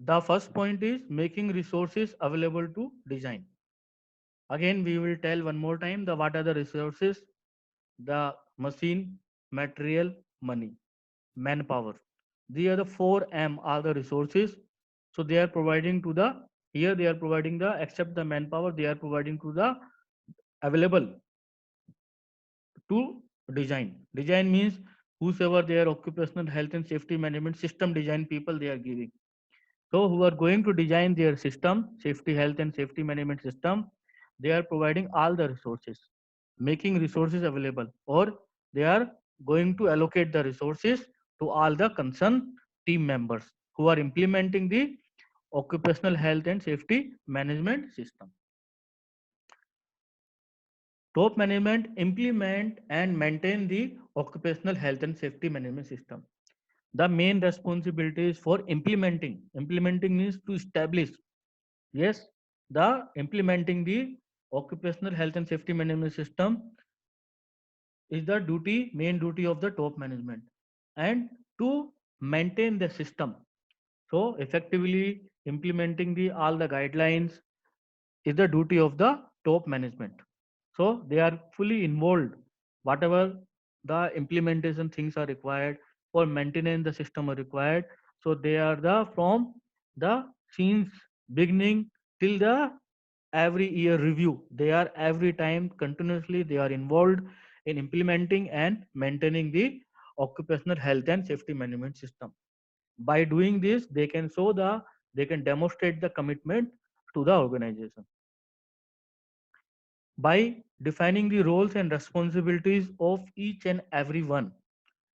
The first point is making resources available to design. Again, we will tell one more time the what are the resources: the machine, material, money, manpower. These are the four M are the resources. So they are providing to the here they are providing the except the manpower they are providing to the available to design. Design means whosoever their occupational health and safety management system design people they are giving. So who are going to design their system, safety, health and safety management system, they are providing all the resources, making resources available, or they are going to allocate the resources to all the concerned team members who are implementing the occupational health and safety management system. Top management implement and maintain the occupational health and safety management system. The main responsibility is for implementing. Implementing means to establish. Yes, the implementing the occupational health and safety management system is the main duty of the top management, and to maintain the system. So effectively implementing the all the guidelines is the duty of the top management. So they are fully involved. Whatever the implementation things are required for maintaining the system are required. So they are the from the since beginning till the every year review. They are every time continuously they are involved in implementing and maintaining the occupational health and safety management system. By doing this, they can demonstrate the commitment to the organization. By defining the roles and responsibilities of each and every one,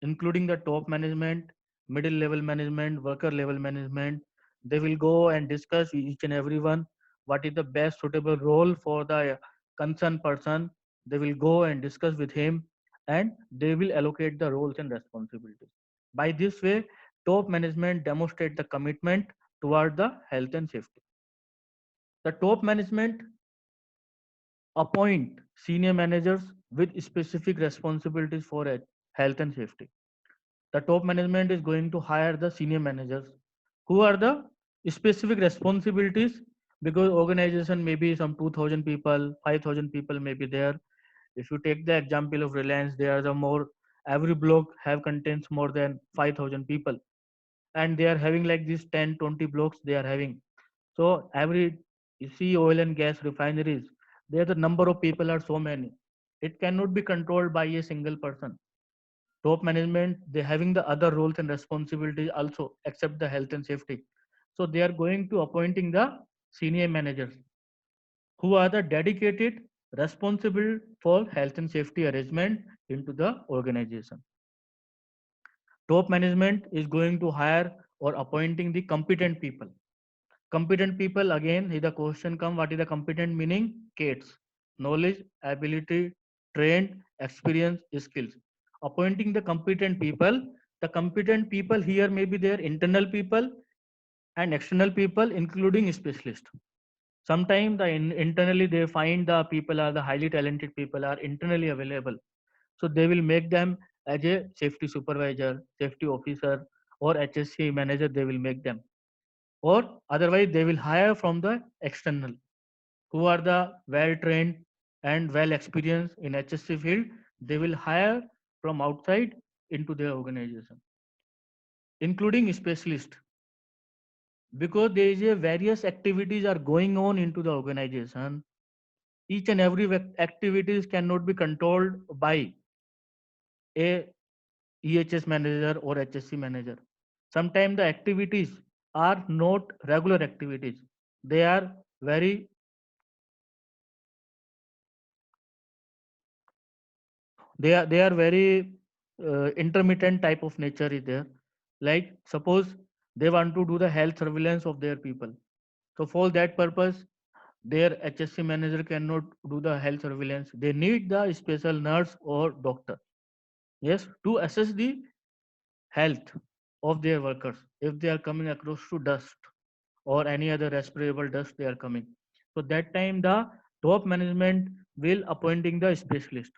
including the top management, middle level management, worker level management, they will go and discuss each and every one what is the best suitable role for the concerned person. They will go and discuss with him, and they will allocate the roles and responsibilities. By this way, top management demonstrate the commitment toward the health and safety. The top management appoint senior managers with specific responsibilities for health and safety. The top management is going to hire the senior managers who are the specific responsibilities, because organization may be some 2000 people, 5000 people may be there. If you take the example of Reliance, they are the more, every block have contains more than 5000 people, and they are having like this 10 20 blocks they are having. So every, you see oil and gas refineries, there the number of people are so many, it cannot be controlled by a single person. Top management they having the other roles and responsibilities also except the health and safety. So they are going to appointing the senior managers who are the dedicated responsible for health and safety arrangement into the organization. Top management is going to hire or appointing the competent people. Competent people, again if the question come, what is the competent meaning? Kates, knowledge, ability, trained, experience, skills. Appointing the competent people. The competent people here may be their internal people and external people including specialist. Sometimes internally they find the people are the highly talented people are internally available, so they will make them as a safety supervisor, safety officer, or HSC manager, they will make them. Or otherwise they will hire from the external who are the well trained and well experienced in HSC field. They will hire from outside into their organization, including specialist, because there is a various activities are going on into the organization. Each and every activities cannot be controlled by a EHS manager or HSC manager. Sometimes the activities are not regular activities. They are very they are very intermittent type of nature is there. Like suppose they want to do the health surveillance of their people. So for that purpose, their HSC manager cannot do the health surveillance. They need the special nurse or doctor. Yes, to assess the health of their workers if they are coming across to dust or any other respirable dust they are coming. So that time the top management will appointing the specialist.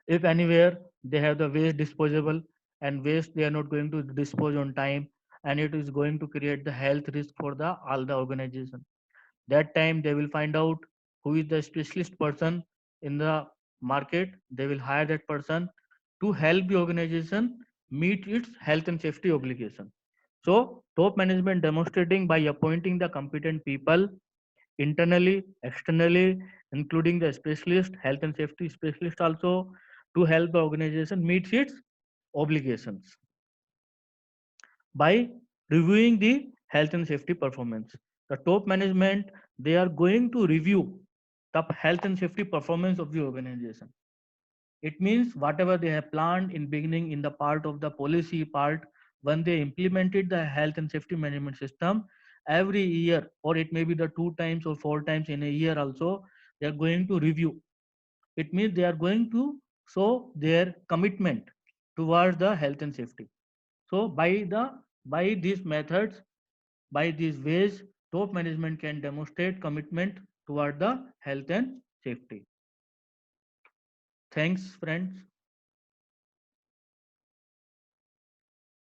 If anywhere they have the waste disposable and waste they are not going to dispose on time, and it is going to create the health risk for the all the organization. That time they will find out who is the specialist person in the market. They will hire that person to help the organization meet its health and safety obligation. So top management demonstrating by appointing the competent people internally, externally, including the specialist, health and safety specialist also, to help the organization meet its obligations by reviewing the health and safety performance. The top management, they are going to review the health and safety performance of the organization. It means whatever they have planned in beginning in the part of the policy part, when they implemented the health and safety management system, every year, or it may be the 2 times or 4 times in a year also, they are going to review. It means they are going to show their commitment towards the health and safety. So by these methods, by these ways, top management can demonstrate commitment toward the health and safety. Thanks, friends.